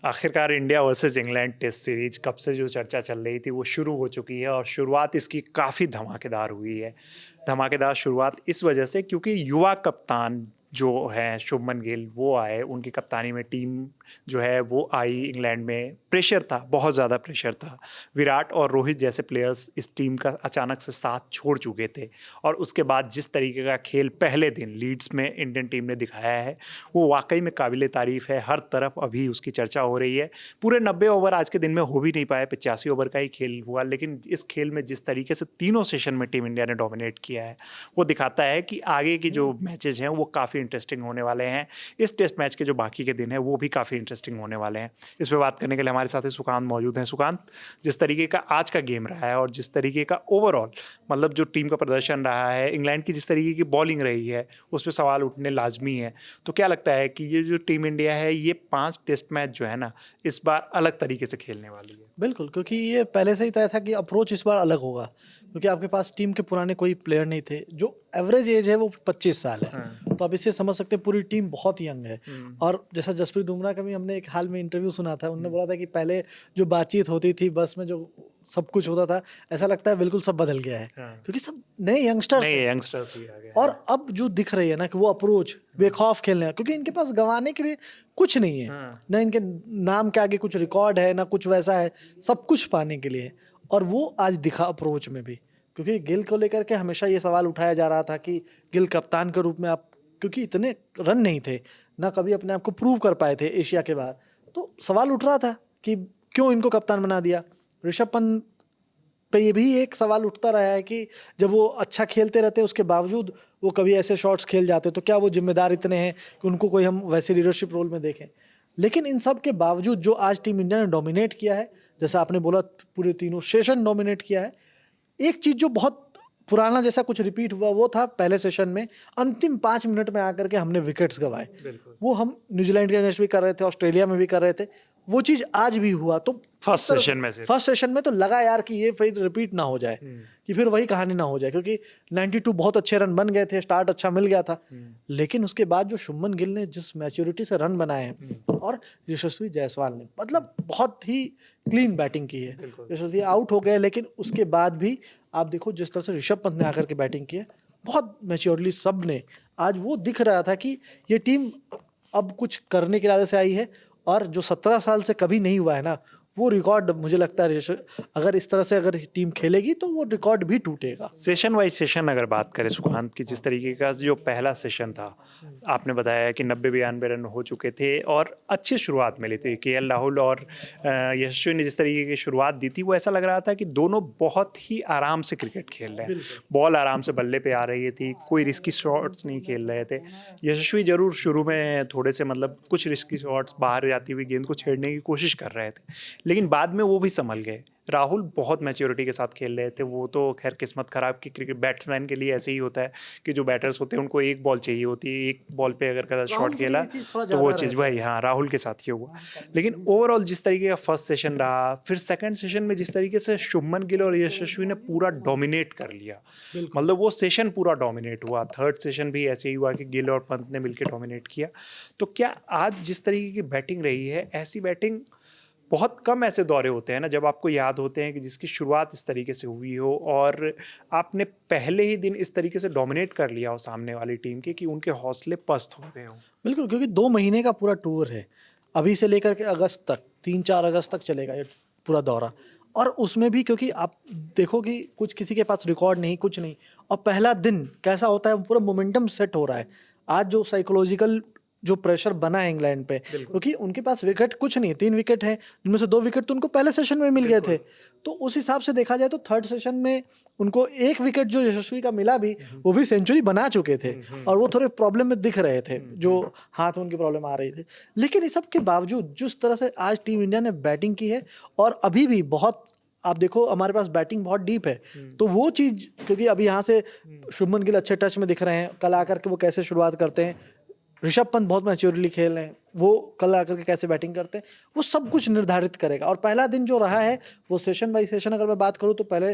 आखिरकार India versus England test series कब से जो चर्चा चल रही थी वो शुरू हो चुकी है और शुरुआत इसकी काफ़ी धमाकेदार हुई है। धमाकेदार शुरुआत इस वजह से क्योंकि युवा कप्तान जो हैं शुभमन गिल वो आए, उनकी कप्तानी में टीम जो है वो आई इंग्लैंड में। प्रेशर था, बहुत ज़्यादा प्रेशर था। विराट और रोहित जैसे प्लेयर्स इस टीम का अचानक से साथ छोड़ चुके थे और उसके बाद जिस तरीके का खेल पहले दिन लीड्स में इंडियन टीम ने दिखाया है वो वाक़ई में काबिल तारीफ़ है। हर तरफ अभी उसकी चर्चा हो रही है। पूरे 90 ओवर आज के दिन में हो भी नहीं पाए, 85 ओवर का ही खेल हुआ, लेकिन इस खेल में जिस तरीके से तीनों सेशन में टीम इंडिया ने डोमिनेट किया है, वो दिखाता है कि आगे की जो मैचेज़ हैं, वो काफ़ी इंटरेस्टिंग होने वाले हैं। इस टेस्ट मैच के जो बाकी के दिन हैं, वो भी काफ़ी इंटरेस्टिंग होने वाले हैं। इस पे बात करने के लिए हमारे साथ ही सुकांत मौजूद हैं। सुकांत, जिस तरीके का आज का गेम रहा है और जिस तरीके का ओवरऑल मतलब जो टीम का प्रदर्शन रहा है, इंग्लैंड की जिस तरीके की बॉलिंग रही है, उस पे सवाल उठने लाज़मी है। तो क्या लगता है कि ये जो टीम इंडिया है ये 5 टेस्ट मैच जो है ना, इस बार अलग तरीके से खेलने वाली है? बिल्कुल, क्योंकि ये पहले से ही तय था कि अप्रोच इस बार अलग होगा, क्योंकि आपके पास टीम के पुराने कोई प्लेयर नहीं थे, जो एवरेज एज है वो 25 साल है। हाँ। तो आप इससे समझ सकते हैं पूरी टीम बहुत यंग है। हुँ, और जैसा जसप्रीत बुमराह का भी हमने एक हाल में इंटरव्यू सुना था, उन्होंने हुँ। बोला था कि पहले जो बातचीत होती थी बस में, जो सब कुछ होता था, ऐसा लगता है बिल्कुल सब बदल गया है, हाँ। क्योंकि सब नए यंगस्टर्स नहीं, हैं। यंगस्टर्स भी आ गए और हैं। अब जो दिख रही है ना कि वो अप्रोच हुँ, बेखौफ खेलने का, क्योंकि इनके पास गंवाने के लिए कुछ नहीं है। हाँ। ना इनके नाम के आगे कुछ रिकॉर्ड है, ना कुछ वैसा है, सब कुछ पाने के लिए है। और वो आज दिखा अप्रोच में भी, क्योंकि गिल को लेकर के हमेशा ये सवाल उठाया जा रहा था कि गिल कप्तान के रूप में आप, क्योंकि इतने रन नहीं थे, ना कभी अपने आप को प्रूव कर पाए थे एशिया के बाहर, तो सवाल उठ रहा था कि क्यों इनको कप्तान बना दिया। ऋषभ पंत पे ये भी एक सवाल उठता रहा है कि जब वो अच्छा खेलते रहते हैं उसके बावजूद वो कभी ऐसे शॉट्स खेल जाते, तो क्या वो जिम्मेदार इतने हैं कि उनको कोई हम वैसे लीडरशिप रोल में देखें। लेकिन इन सब के बावजूद जो आज टीम इंडिया ने डोमिनेट किया है, जैसा आपने बोला पूरे तीनों सेशन डोमिनेट किया है। एक चीज जो बहुत पुराना जैसा कुछ रिपीट हुआ वो था पहले सेशन में, अंतिम 5 मिनट में आकर के हमने विकेट्स गंवाए। बिल्कुल। वो हम न्यूजीलैंड के अगेंस्ट भी कर रहे थे, ऑस्ट्रेलिया में भी कर रहे थे, वो चीज़ आज भी हुआ। तो फर्स्ट इस तरह से सेशन में सिर्फ। फर्स्ट सेशन में तो लगा यार कि ये फिर रिपीट ना हो जाए, हुँ, कि फिर वही कहानी ना हो जाए, क्योंकि 92 बहुत अच्छे रन बन गए थे, स्टार्ट अच्छा मिल गया था। हुँ, लेकिन उसके बाद जो शुभमन गिल ने जिस मैच्योरिटी से रन बनाए हुँ, हैं, और यशस्वी जायसवाल ने हुँ। मतलब बहुत ही क्लीन बैटिंग की है। बिल्कुल। यशस्वी आउट हो गए, लेकिन उसके बाद भी आप देखो जिस तरह से ऋषभ पंत ने आकर के बैटिंग की है, बहुत मैच्योरली सब ने। आज वो दिख रहा था कि ये टीम अब कुछ करने के इरादे से आई है, और जो 17 साल से कभी नहीं हुआ है ना, वो रिकॉर्ड मुझे लगता है अगर इस तरह से अगर टीम खेलेगी तो वो रिकॉर्ड भी टूटेगा। सेशन वाइज़ सेशन अगर बात करें सुकांत की, जिस तरीके का जो पहला सेशन था, हुँ। आपने बताया कि 90-92 रन हो चुके थे और अच्छी शुरुआत मिली थी। केएल राहुल और यशस्वी ने जिस तरीके की शुरुआत दी थी, वो ऐसा लग रहा था कि दोनों बहुत ही आराम से क्रिकेट खेल रहे हैं। बिल्कुल। बॉल आराम से बल्ले पे आ रही थी, कोई रिस्की शॉट्स नहीं खेल रहे थे। यशस्वी ज़रूर शुरू में थोड़े से मतलब कुछ रिस्की शॉट्स बाहर जाती हुई गेंद को छेड़ने की कोशिश कर रहे थे, लेकिन बाद में वो भी सँभल गए। राहुल बहुत मैच्योरिटी के साथ खेल रहे थे, वो तो ख़ैर किस्मत ख़राब की क्रिकेट बैट्समैन के लिए ऐसे ही होता है कि जो बैटर्स होते हैं उनको एक बॉल चाहिए होती है, एक बॉल पे अगर गलत शॉट राहुल के लिए खेला ये चीज़ थोड़ा तो वो ज़्यादा चीज़ रहता वही है। हाँ, राहुल के साथ ही हुआ। लेकिन ओवरऑल जिस तरीके का फर्स्ट सेशन रहा, फिर सेकंड सेशन में जिस तरीके से शुभमन गिल और यशस्वी ने पूरा डोमिनेट कर लिया, बिल्कुल। मतलब वो सेशन पूरा डोमिनेट हुआ। थर्ड सेशन भी ऐसे ही हुआ कि गिल और पंत ने मिलके डोमिनेट किया। तो क्या आज जिस तरीके की बैटिंग रही है, ऐसी बैटिंग बहुत कम ऐसे दौरे होते हैं ना जब आपको याद होते हैं कि जिसकी शुरुआत इस तरीके से हुई हो और आपने पहले ही दिन इस तरीके से डोमिनेट कर लिया हो सामने वाली टीम के कि उनके हौसले पस्त हो गए हों। बिल्कुल, क्योंकि 2 महीने का पूरा टूर है। अभी से लेकर के अगस्त तक, 3-4 अगस्त तक चलेगा ये पूरा दौरा। और उसमें भी क्योंकि आप देखो कि कुछ किसी के पास रिकॉर्ड नहीं, कुछ नहीं, और पहला दिन कैसा होता है, पूरा मोमेंटम सेट हो रहा है। आज जो साइकोलॉजिकल जो प्रेशर बना है इंग्लैंड पे, बिल्कुल, क्योंकि उनके पास विकेट कुछ नहीं है, 3 विकेट हैं, जिनमें से 2 विकेट तो उनको पहले सेशन में मिल गए थे। बिल्कुल। तो उस हिसाब से देखा जाए तो थर्ड सेशन में उनको 1 विकेट जो यशस्वी का मिला भी, हुँ, हुँ। वो भी सेंचुरी बना चुके थे, हुँ, हुँ। और वो थोड़े प्रॉब्लम में दिख रहे थे, हुँ, जो हुँ। हाथ में उनकी प्रॉब्लम आ रही थी। लेकिन इस सब के बावजूद जिस तरह से आज टीम इंडिया ने बैटिंग की है, और अभी भी बहुत, आप देखो हमारे पास बैटिंग बहुत डीप है, हुँ, तो वो चीज़, क्योंकि अभी यहाँ से हुँ। शुभमन गिल अच्छे टच में दिख रहे हैं, कल आकर के वो कैसे शुरुआत करते हैं, ऋषभ पंत बहुत मैच्योरली खेल रहे हैं, वो कल आकर के कैसे बैटिंग करते हैं, वो सब कुछ निर्धारित करेगा। और पहला दिन जो रहा है, वो सेशन बाय सेशन अगर मैं बात करूँ तो पहले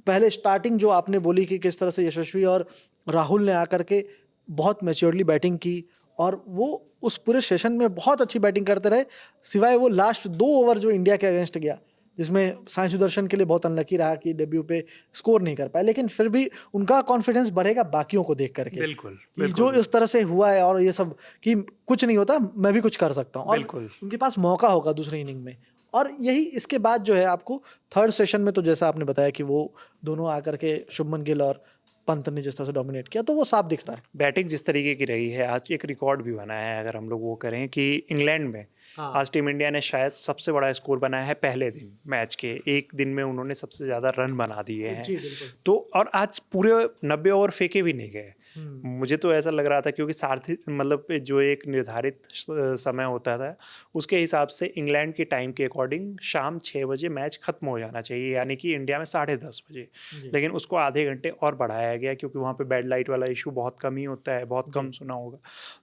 पहले स्टार्टिंग जो आपने बोली कि किस तरह से यशस्वी और राहुल ने आकर के बहुत मैच्योरली बैटिंग की, और वो उस पूरे सेशन में बहुत अच्छी बैटिंग करते रहे, सिवाय वो लास्ट 2 ओवर जो इंडिया के अगेंस्ट गया, जिसमें साई सुदर्शन के लिए बहुत अनलकी रहा कि डेब्यू पे स्कोर नहीं कर पाए, लेकिन फिर भी उनका कॉन्फिडेंस बढ़ेगा बाकियों को देख करके बिल्कुल, कि बिल्कुल। जो इस तरह से हुआ है और ये सब कि कुछ नहीं होता, मैं भी कुछ कर सकता हूँ, और बिल्कुल। उनके पास मौका होगा दूसरी इनिंग में। और यही इसके बाद जो है आपको थर्ड सेशन में, तो जैसा आपने बताया कि वो दोनों आकर के शुभमन गिल और पंत ने जिस तरह से डोमिनेट किया, तो वो साफ दिख रहा है। बैटिंग जिस तरीके की रही है, आज एक रिकॉर्ड भी बना है अगर हम लोग वो करें कि इंग्लैंड में हाँ। आज टीम इंडिया ने शायद सबसे बड़ा स्कोर बनाया है पहले दिन मैच के, एक दिन में उन्होंने सबसे ज़्यादा रन बना दिए हैं। जी बिल्कुल। तो और आज पूरे 90 ओवर फेंके भी नहीं गए। हम्म। मुझे तो ऐसा लग रहा था क्योंकि सारथी मतलब जो एक निर्धारित समय होता था उसके हिसाब से इंग्लैंड के टाइम के अकॉर्डिंग शाम 6 बजे मैच खत्म हो जाना चाहिए, यानी कि इंडिया में 10:30 बजे। जी। लेकिन उसको आधे घंटे और बढ़ाया गया क्योंकि वहाँ पे बैड लाइट वाला इशू बहुत कम ही होता है, बहुत कम सुना होगा,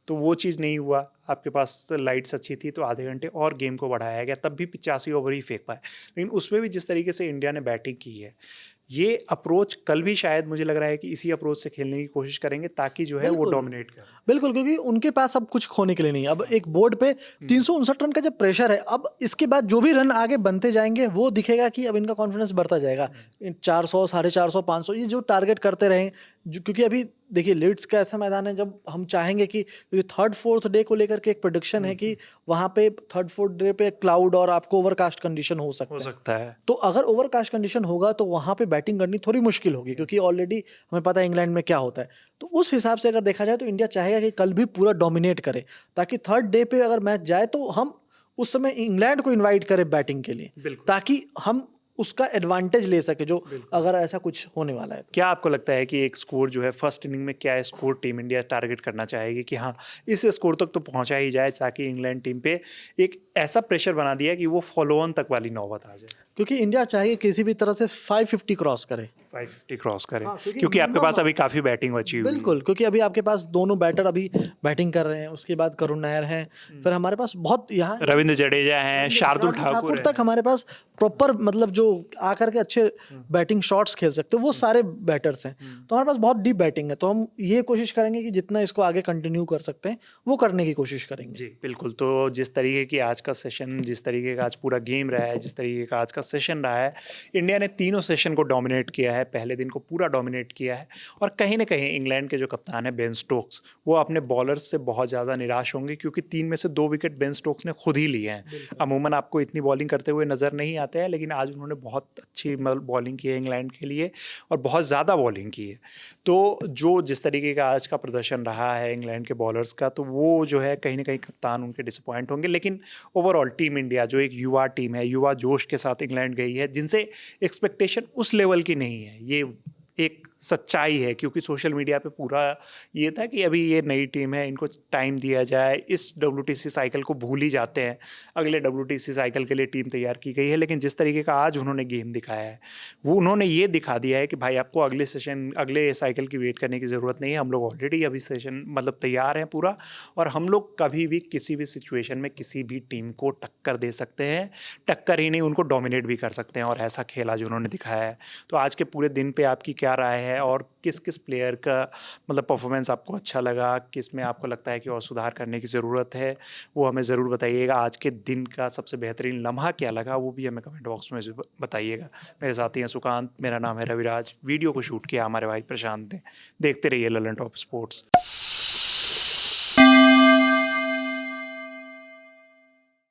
तो वो चीज़ नहीं हुआ। आपके पास लाइट्स अच्छी थी तो आधे घंटे और गेम को बढ़ाया गया, तब भी 85 ओवर ही फेंक पाए। लेकिन उसमें भी जिस तरीके से इंडिया ने बैटिंग की है, ये अप्रोच कल भी शायद मुझे लग रहा है कि इसी अप्रोच से खेलने की कोशिश करेंगे ताकि जो है वो बिल्कुल। डोमिनेट करे। बिल्कुल, क्योंकि उनके पास अब कुछ खोने के लिए नहीं है। अब एक बोर्ड पे 359 रन का जब प्रेशर है, अब इसके बाद जो भी रन आगे बनते जाएंगे वो दिखेगा कि अब इनका कॉन्फिडेंस बढ़ता जाएगा। 400, 450, 500 ये जो टारगेट करते रहें, क्योंकि अभी देखिए लीड्स का ऐसा मैदान है जब हम चाहेंगे कि, क्योंकि थर्ड फोर्थ डे को लेकर के एक प्रोडिक्शन है कि वहाँ पे थर्ड फोर्थ डे पे क्लाउड और आपको ओवरकास्ट कंडीशन हो सकता हो है। सकता है। तो अगर ओवरकास्ट कंडीशन होगा तो वहाँ पे बैटिंग करनी थोड़ी मुश्किल होगी, क्योंकि ऑलरेडी हमें पता है इंग्लैंड में क्या होता है। तो उस हिसाब से अगर देखा जाए तो इंडिया चाहेगा कि कल भी पूरा डोमिनेट करे, ताकि थर्ड डे पे अगर मैच जाए तो हम उस समय इंग्लैंड को इनवाइट करें बैटिंग के लिए, बिल्कुल। ताकि हम उसका एडवांटेज ले सके जो बिल्कुल। अगर ऐसा कुछ होने वाला है तो। क्या आपको लगता है कि एक स्कोर जो है फर्स्ट इनिंग में क्या स्कोर टीम इंडिया टारगेट करना चाहेगी कि हाँ इस स्कोर तक तो पहुंचा ही जाए ताकि इंग्लैंड टीम पे एक ऐसा प्रेशर बना दिया कि वो फॉलो ऑन तक वाली नौबत आ जाए? क्योंकि इंडिया चाहिए किसी भी तरह से 550 क्रॉस करे। 550 क्रॉस करें, हाँ, क्योंकि आपके पास minimum- अभी काफ़ी बैटिंग बची हुई है। बिल्कुल, क्योंकि अभी आपके पास दोनों बैटर अभी बैटिंग कर रहे हैं, उसके बाद करुण नायर हैं, फिर हमारे पास बहुत यहाँ रविंद्र जडेजा हैं, शार्दुल ठाकुर तक हमारे पास प्रॉपर मतलब जो आकर के अच्छे बैटिंग शॉट्स खेल सकते हो वो सारे बैटर्स हैं। तो हमारे पास बहुत डीप बैटिंग है, तो हम ये कोशिश करेंगे कि जितना इसको आगे कंटिन्यू कर सकते हैं वो करने की कोशिश करेंगे। जी बिल्कुल। तो जिस तरीके की आज का सेशन, जिस तरीके का आज पूरा गेम रहा है, जिस तरीके का आज का सेशन रहा है, इंडिया ने तीनों सेशन को डोमिनेट किया है, पहले दिन को पूरा डोमिनेट किया है। और कहीं ना कहीं इंग्लैंड के जो कप्तान है बेन स्टोक्स, वो अपने बॉलर्स से बहुत ज़्यादा निराश होंगे क्योंकि 3 में से 2 विकेट बेन स्टोक्स ने खुद ही लिए हैं। अमूमन आपको इतनी बॉलिंग करते हुए नज़र नहीं आते हैं, लेकिन आज उन्होंने बहुत अच्छी बॉलिंग की है इंग्लैंड के लिए और बहुत ज़्यादा बॉलिंग की है। तो जो जिस तरीके का आज का प्रदर्शन रहा है इंग्लैंड के बॉलर्स का, तो वो जो है कहीं ना कहीं कप्तान उनके डिसअपॉइंट होंगे। लेकिन ओवरऑल टीम इंडिया जो एक युवा टीम है, युवा जोश के साथ इंग्लैंड गई है, जिनसे एक्सपेक्टेशन उस लेवल की नहीं है, ये एक सच्चाई है। क्योंकि सोशल मीडिया पे पूरा ये था कि अभी ये नई टीम है, इनको टाइम दिया जाए, इस WTC साइकिल को भूल ही जाते हैं, अगले WTC साइकिल के लिए टीम तैयार की गई है। लेकिन जिस तरीके का आज उन्होंने गेम दिखाया है, वो उन्होंने ये दिखा दिया है कि भाई आपको अगले साइकिल की वेट करने की ज़रूरत नहीं है, हम लोग ऑलरेडी अभी सेशन मतलब तैयार हैं पूरा, और हम लोग कभी भी किसी भी सिचुएशन में किसी भी टीम को टक्कर दे सकते हैं, टक्कर ही नहीं उनको डोमिनेट भी कर सकते हैं। और ऐसा खेला जो उन्होंने दिखाया है। तो आज के पूरे दिन पे आपकी क्या राय है और किस किस प्लेयर का मतलब परफॉर्मेंस आपको अच्छा लगा, किस में आपको लगता है कि और सुधार करने की ज़रूरत है, वो हमें ज़रूर बताइएगा। आज के दिन का सबसे बेहतरीन लम्हा क्या लगा वो भी हमें कमेंट बॉक्स में बताइएगा। मेरे साथी हैं सुकांत, मेरा नाम है रविराज, वीडियो को शूट किया हमारे भाई प्रशांत ने। देखते रहिए ललन टॉप स्पोर्ट्स।